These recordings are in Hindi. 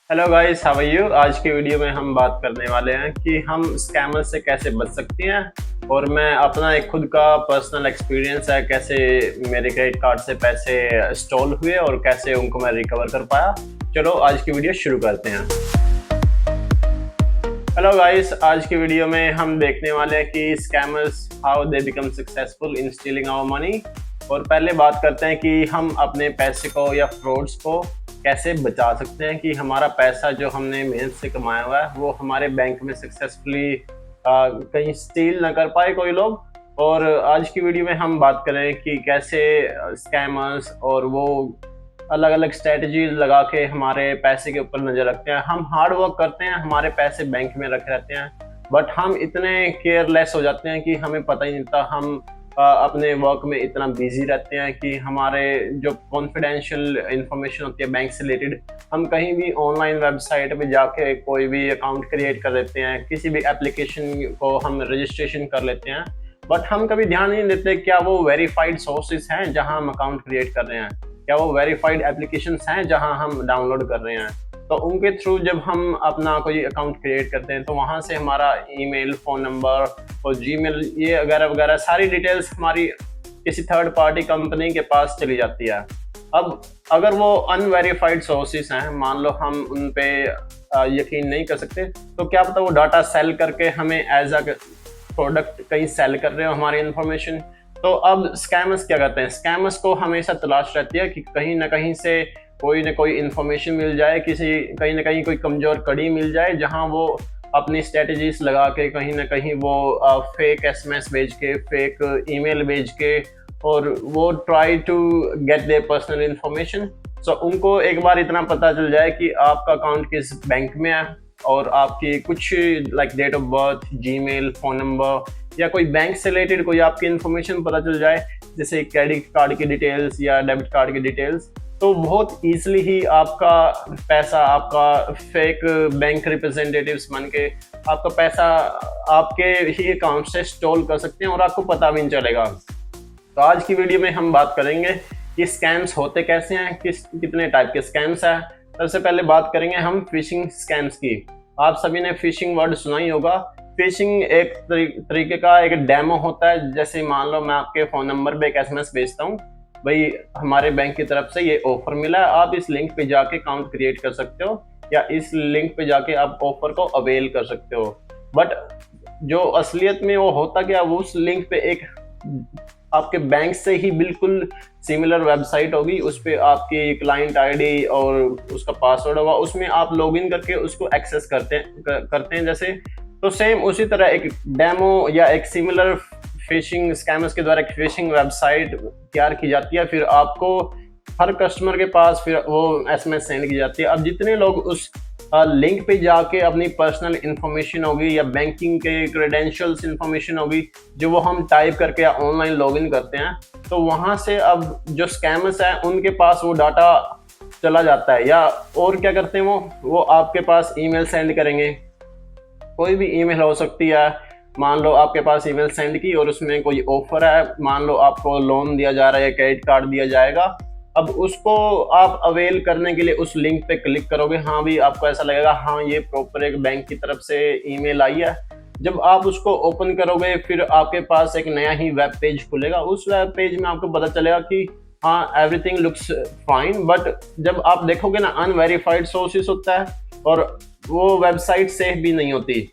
Hello guys, how are you. आज की वीडियो में हम बात करने वाले हैं कि हम स्कैमर से कैसे बच सकते हैं। और मैं अपना एक खुद का पर्सनल एक्सपीरियंस है कैसे मेरे क्रेडिट कार्ड से पैसे स्टॉल हुए और कैसे उनको मैं रिकवर कर पाया। चलो आज की वीडियो शुरू करते हैं। हेलो गाइस, आज की वीडियो में हम देखने वाले हैं कि scammers how they become successful in stealing our money. और पहले बात करते हैं कि हम अपने पैसे को या फ्रॉड्स को कैसे बचा सकते हैं कि हमारा पैसा जो हमने मेहनत से कमाया हुआ है वो हमारे बैंक में सक्सेसफुली कहीं स्टील ना कर पाए कोई लोग। और आज की वीडियो में हम बात करें कि कैसे स्कैमर्स और वो अलग अलग स्ट्रेटजीज लगा के हमारे पैसे के ऊपर नज़र रखते हैं। हम हार्ड वर्क करते हैं, हमारे पैसे बैंक में रखे रहते हैं, बट हम इतने केयरलेस हो जाते हैं कि हमें पता ही नहीं चलता। हम अपने वर्क में इतना बिजी रहते हैं कि हमारे जो कॉन्फिडेंशियल इंफॉर्मेशन होती है बैंक से रिलेटेड, हम कहीं भी ऑनलाइन वेबसाइट पे जाके कोई भी अकाउंट क्रिएट कर देते हैं, किसी भी एप्लीकेशन को हम रजिस्ट्रेशन कर लेते हैं, बट हम कभी ध्यान नहीं देते क्या वो वेरीफाइड सोर्सेज हैं जहां हम अकाउंट क्रिएट कर रहे हैं, क्या वो वेरीफाइड एप्लीकेशंस हैं जहां हम डाउनलोड कर रहे हैं। तो उनके थ्रू जब हम अपना कोई अकाउंट क्रिएट करते हैं तो वहाँ से हमारा ईमेल, फ़ोन नंबर और जीमेल ये वगैरह वगैरह सारी डिटेल्स हमारी किसी थर्ड पार्टी कंपनी के पास चली जाती है। अब अगर वो अनवेरीफाइड सोर्सेज हैं, मान लो हम उन पे यकीन नहीं कर सकते, तो क्या पता वो डाटा सेल करके हमें एज अ प्रोडक्ट कहीं सेल कर रहे हो हमारी इन्फॉर्मेशन। तो अब स्कैमर्स क्या करते हैं, स्कैमर्स को हमेशा तलाश रहती है कि कहीं ना कहीं से कोई ना कोई इन्फॉर्मेशन मिल जाए, कहीं ना कहीं कोई कमज़ोर कड़ी मिल जाए जहां वो अपनी स्ट्रेटजीज लगा के कहीं ना कहीं वो फेक एसएमएस भेज के, फेक ईमेल भेज के, और वो try to get their personal information. So उनको एक बार इतना पता चल जाए कि आपका अकाउंट किस बैंक में है और आपकी कुछ like date of birth, Gmail, phone number या कोई बैंक से रिलेटेड कोई आपकी इन्फॉर्मेशन पता चल जाए, जैसे क्रेडिट कार्ड की डिटेल्स या डेबिट कार्ड की डिटेल्स, तो बहुत ईजिली ही आपका पैसा, आपका फेक बैंक रिप्रेजेंटेटिव्स बन के आपका पैसा आपके ही अकाउंट से स्टॉल कर सकते हैं और आपको पता भी नहीं चलेगा। तो आज की वीडियो में हम बात करेंगे कि स्कैम्स होते कैसे हैं, कितने टाइप के स्कैम्स हैं। सबसे पहले बात करेंगे हम फिशिंग स्कैम्स की। आप सभी ने फिशिंग वर्ड सुना ही होगा। फिशिंग एक तरीके का एक डेमो होता है। जैसे मान लो मैं आपके फ़ोन नंबर पे एक एसएमएस भेजता हूँ, भाई हमारे बैंक की तरफ से ये ऑफर मिला है, आप इस लिंक पे जाके अकाउंट क्रिएट कर सकते हो या इस लिंक पे जाके आप ऑफर को अवेल कर सकते हो। बट जो असलियत में वो होता क्या, वो उस लिंक पे एक आपके बैंक से ही बिल्कुल सिमिलर वेबसाइट होगी, उस पर आपकी क्लाइंट आईडी और उसका पासवर्ड होगा, उसमें आप लॉगिन करके उसको एक्सेस करते हैं जैसे। तो सेम उसी तरह एक डेमो या एक सिमिलर फिशिंग स्कैमर्स के द्वारा एक फिशिंग वेबसाइट तैयार की जाती है, फिर आपको हर कस्टमर के पास फिर वो एसएमएस सेंड की जाती है। अब जितने लोग उस लिंक पे जाके अपनी पर्सनल इन्फॉर्मेशन होगी या बैंकिंग के क्रेडेंशियल्स इन्फॉर्मेशन होगी जो वो हम टाइप करके या ऑनलाइन लॉगिन करते हैं, तो वहाँ से अब जो स्कैमर्स हैं उनके पास वो डाटा चला जाता है। या और क्या करते हैं, वो आपके पास ईमेल सेंड करेंगे, कोई भी ईमेल हो सकती है। मान लो आपके पास ईमेल सेंड की और उसमें कोई ऑफर है, मान लो आपको लोन दिया जा रहा है, क्रेडिट कार्ड दिया जाएगा। अब उसको आप अवेल करने के लिए उस लिंक पे क्लिक करोगे, हाँ भी आपको ऐसा लगेगा हाँ ये प्रॉपर एक बैंक की तरफ से ईमेल आई है। जब आप उसको ओपन करोगे फिर आपके पास एक नया ही वेब पेज खुलेगा। उस वेब पेज में आपको पता चलेगा कि हाँ एवरीथिंग लुक्स फाइन, बट जब आप देखोगे ना अनवेरीफाइड सोर्सेस होता है और वो वेबसाइट सेफ भी नहीं होती।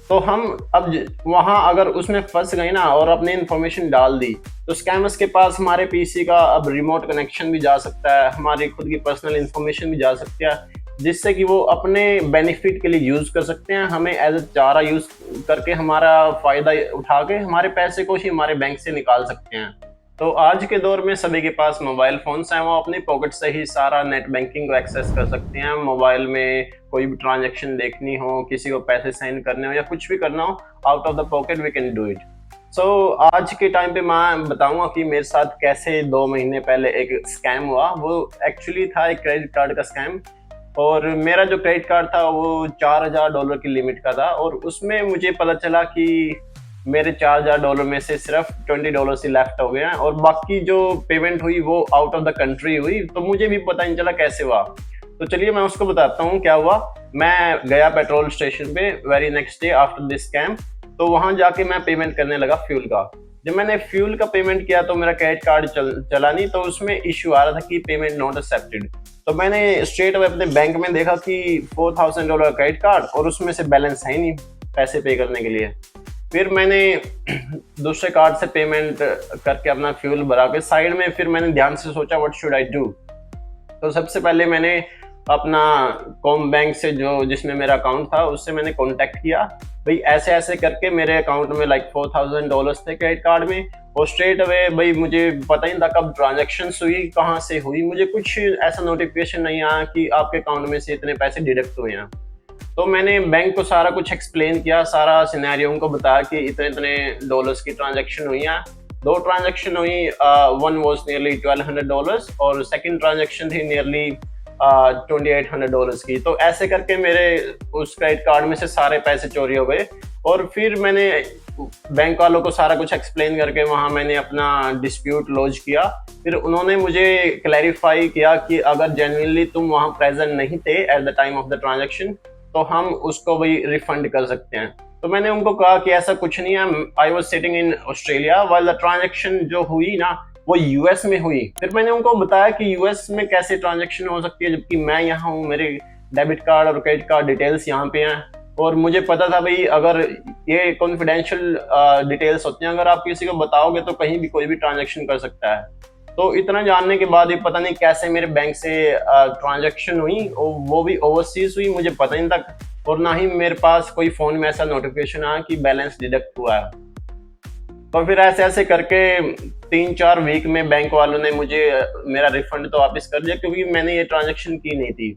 तो हम अब वहाँ अगर उसमें फंस गए ना और अपनी इन्फॉर्मेशन डाल दी, तो स्कैमर्स के पास हमारे पीसी का अब रिमोट कनेक्शन भी जा सकता है, हमारी खुद की पर्सनल इन्फॉर्मेशन भी जा सकती है, जिससे कि वो अपने बेनिफिट के लिए यूज़ कर सकते हैं। हमें एज ए चारा यूज़ करके हमारा फ़ायदा उठा के हमारे पैसे को ही हमारे बैंक से निकाल सकते हैं। तो आज के दौर में सभी के पास मोबाइल फ़ोन्स हैं, वो अपनी पॉकेट से ही सारा नेट बैंकिंग को एक्सेस कर सकते हैं। मोबाइल में कोई भी ट्रांजैक्शन देखनी हो, किसी को पैसे सेंड करने हो या कुछ भी करना हो, out of the pocket we can do it. So आज के टाइम पे मैं बताऊंगा कि मेरे साथ कैसे 2 महीने पहले एक स्कैम हुआ। वो एक्चुअली था एक क्रेडिट कार्ड का स्कैम, और मेरा जो क्रेडिट कार्ड था वो $4000 की लिमिट का था, और उसमें मुझे पता चला कि मेरे $4000 में से सिर्फ $20 ही लेफ्ट हो गए हैं और बाकी जो पेमेंट हुई वो आउट ऑफ द कंट्री हुई। तो मुझे भी पता नहीं चला कैसे हुआ। तो चलिए मैं उसको बताता हूँ क्या हुआ। मैं गया पेट्रोल स्टेशन पे very next day after this scam. तो वहां जाके मैं पेमेंट करने लगा फ्यूल का। जब मैंने फ्यूल का पेमेंट किया तो मेरा क्रेडिट कार्ड चला नहीं, तो उसमें इश्यू आ रहा था कि पेमेंट नॉट एक्सेप्टेड। तो मैंने स्ट्रेट अवे अपने बैंक में देखा कि $4,000 क्रेडिट कार्ड और उसमें से बैलेंस है ही नहीं पैसे पे करने के लिए। फिर मैंने दूसरे कार्ड से पेमेंट करके अपना फ्यूल भरा के साइड में, फिर मैंने ध्यान से सोचा व्हाट शुड आई डू। तो सबसे पहले मैंने अपना कॉम बैंक से जो जिसमें मेरा अकाउंट था उससे मैंने कांटेक्ट किया, भाई ऐसे ऐसे करके मेरे अकाउंट में लाइक $4,000 थे क्रेडिट कार्ड में, और स्ट्रेट अवे भाई मुझे पता ही नहीं था कब ट्रांजेक्शन हुई, कहाँ से हुई, मुझे कुछ ऐसा नोटिफिकेशन नहीं आया कि आपके अकाउंट में से इतने पैसे डिडक्ट हुए हैं। तो मैंने बैंक को सारा कुछ एक्सप्लेन किया, सारा सिनेरियो उनको बताया कि इतने इतने डॉलर्स की ट्रांजेक्शन हुई है। 2 ट्रांजेक्शन हुई, वन वॉज नियरली $1,200 और सेकेंड ट्रांजेक्शन थी नियरली $2,800 की। तो ऐसे करके मेरे उस क्रेडिट कार्ड में से सारे पैसे चोरी हो गए। और फिर मैंने बैंक वालों को सारा कुछ एक्सप्लेन करके वहाँ मैंने अपना डिस्प्यूट लॉन्च किया। फिर उन्होंने मुझे क्लैरिफाई किया कि अगर जेन्युइनली तुम वहाँ प्रेजेंट नहीं थे at the time of the transaction तो हम उसको भी रिफंड कर सकते हैं। तो मैंने उनको कहा कि ऐसा कुछ नहीं है, I was sitting in Australia while the transaction जो हुई ना वो यूएस में हुई। फिर मैंने उनको बताया कि यूएस में कैसे ट्रांजेक्शन हो सकती है जबकि मैं यहाँ हूँ, मेरे डेबिट कार्ड और क्रेडिट कार्ड डिटेल्स यहाँ पे हैं। और मुझे पता था भाई अगर ये कॉन्फिडेंशियल डिटेल्स होती हैं, अगर आप किसी को बताओगे तो कहीं भी कोई भी ट्रांजेक्शन कर सकता है। तो इतना जानने के बाद भी पता नहीं कैसे मेरे बैंक से ट्रांजेक्शन हुई और वो भी ओवरसीज हुई, मुझे पता नहीं था। और ना ही मेरे पास कोई फोन में ऐसा नोटिफिकेशन आया कि बैलेंस डिडक्ट हुआ है। तो फिर ऐसे ऐसे करके 3-4 वीक में बैंक वालों ने मुझे मेरा रिफंड तो वापस कर दिया क्योंकि मैंने ये ट्रांजेक्शन की नहीं थी।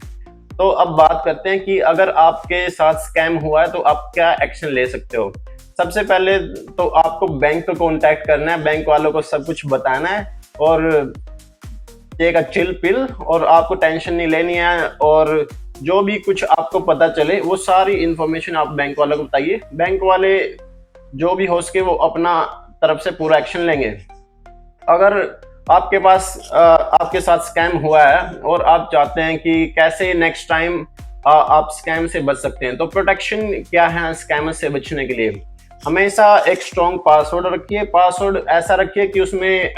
तो अब बात करते हैं कि अगर आपके साथ स्कैम हुआ है तो आप क्या एक्शन ले सकते हो। सबसे पहले तो आपको बैंक को कांटेक्ट करना है, बैंक वालों को सब कुछ बताना है और टेक अ चिल पिल, और आपको टेंशन नहीं लेनी है। और जो भी कुछ आपको पता चले वो सारी इंफॉर्मेशन आप बैंक वालों को बताइए। बैंक वाले जो भी हो सके वो अपना तरफ से पूरा एक्शन लेंगे। अगर आपके पास आपके साथ स्कैम हुआ है और आप चाहते हैं कि कैसे नेक्स्ट टाइम आप स्कैम से बच सकते हैं, तो प्रोटेक्शन क्या है स्कैमर से बचने के लिए। हमेशा एक स्ट्रॉन्ग पासवर्ड रखिए। पासवर्ड ऐसा रखिए कि उसमें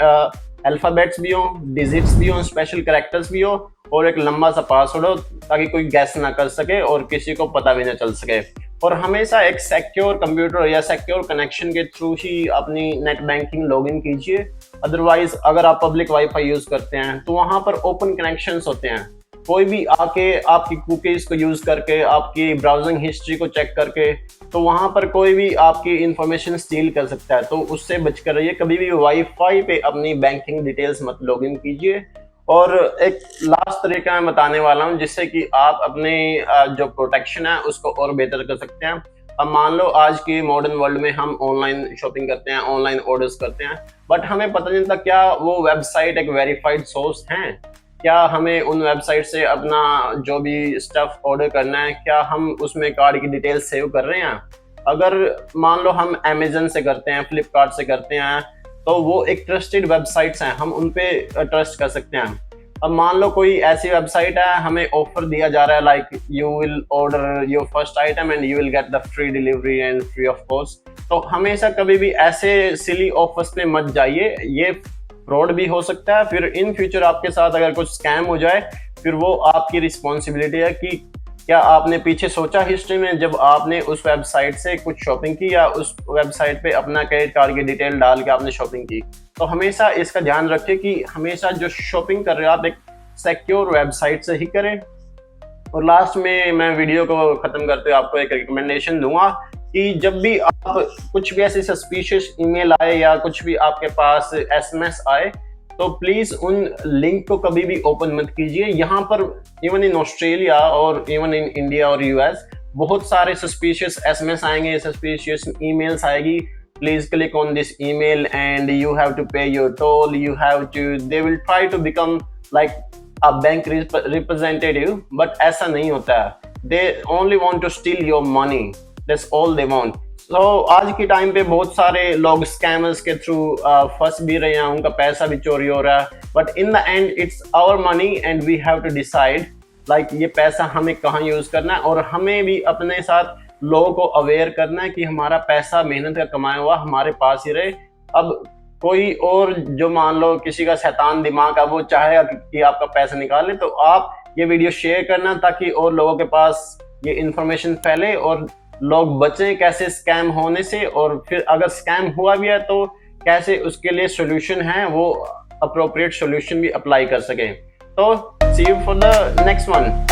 अल्फाबेट्स भी हो, डिजिट्स भी हो, स्पेशल कैरेक्टर्स भी हो और एक लंबा सा पासवर्ड हो ताकि कोई गैस ना कर सके और किसी को पता भी ना चल सके। और हमेशा एक सिक्योर कंप्यूटर या सिक्योर कनेक्शन के थ्रू ही अपनी नेट बैंकिंग लॉगिन कीजिए। अदरवाइज अगर आप पब्लिक वाईफाई यूज करते हैं तो वहां पर ओपन कनेक्शंस होते हैं, कोई भी आके आपकी कुकीज को यूज करके आपकी ब्राउजिंग हिस्ट्री को चेक करके तो वहां पर कोई भी आपकी इंफॉर्मेशन स्टील कर सकता है। तो उससे बचकर रहिए, कभी भी वाईफाई पे अपनी बैंकिंग डिटेल्स मत लॉगिन कीजिए। और एक लास्ट तरीका मैं बताने वाला हूँ जिससे कि आप अपने जो प्रोटेक्शन है उसको और बेहतर कर सकते हैं। अब मान लो आज की मॉडर्न वर्ल्ड में हम ऑनलाइन शॉपिंग करते हैं, ऑनलाइन ऑर्डर्स करते हैं, बट हमें पता नहीं था क्या वो वेबसाइट एक वेरीफाइड सोर्स है, क्या हमें उन वेबसाइट से अपना जो भी स्टफ ऑर्डर करना है क्या हम उसमें कार्ड की डिटेल्स सेव कर रहे हैं। अगर मान लो हम अमेजन से करते हैं, फ्लिपकार्ट से करते हैं, तो वो एक ट्रस्टेड वेबसाइट्स हैं, हम उन पे ट्रस्ट कर सकते हैं। अब मान लो कोई ऐसी वेबसाइट है, हमें ऑफर दिया जा रहा है like you will order your first item and you will get the free delivery and free of cost. तो हमेशा कभी भी ऐसे सिली ऑफर्स पे मत जाइए, ये फ्रॉड भी हो सकता है। फिर इन फ्यूचर आपके साथ अगर कुछ स्कैम हो जाए फिर वो आपकी रिस्पॉन्सिबिलिटी है कि क्या आपने पीछे सोचा हिस्ट्री में जब आपने उस वेबसाइट से कुछ शॉपिंग की या उस वेबसाइट पे अपना क्रेडिट कार्ड की डिटेल डाल के आपने शॉपिंग की। तो हमेशा इसका ध्यान रखें कि हमेशा जो शॉपिंग कर रहे हो आप एक सिक्योर वेबसाइट से ही करें। और लास्ट में मैं वीडियो को खत्म करते हुए आपको एक रिकमेंडेशन दूंगा कि जब भी आप कुछ भी ऐसी सस्पिशियस ईमेल आए या कुछ भी आपके पास एसएमएस आए तो प्लीज उन लिंक को कभी भी ओपन मत कीजिए। यहाँ पर इवन इन ऑस्ट्रेलिया और इवन इन इंडिया और यूएस बहुत सारे सस्पिशियस एसएमएस आएंगे, सस्पिशियस ईमेल्स आएगी। Please click on this email and you have to pay your toll. They will try to become like a bank representative, but ऐसा नहीं होता है। They only want to steal your money. That's all they want. So आज के टाइम पे बहुत सारे लोग स्कैमर्स के थ्रू फंस भी रहे हैं, उनका पैसा भी चोरी हो रहा है। But in the end, it's our money and we have to decide like ये पैसा हमें कहाँ यूज करना है, और हमें भी अपने साथ लोगों को अवेयर करना है कि हमारा पैसा मेहनत का कमाया हुआ हमारे पास ही रहे। अब कोई और जो मान लो किसी का शैतान दिमाग है, वो चाहेगा कि आपका पैसा निकाले, तो आप ये वीडियो शेयर करना ताकि और लोगों के पास ये इंफॉर्मेशन फैले और लोग बचें कैसे स्कैम होने से, और फिर अगर स्कैम हुआ भी है तो कैसे उसके लिए सोल्यूशन है, वो अप्रोप्रिएट सोल्यूशन भी अप्लाई कर सकें। तो see you for the next one.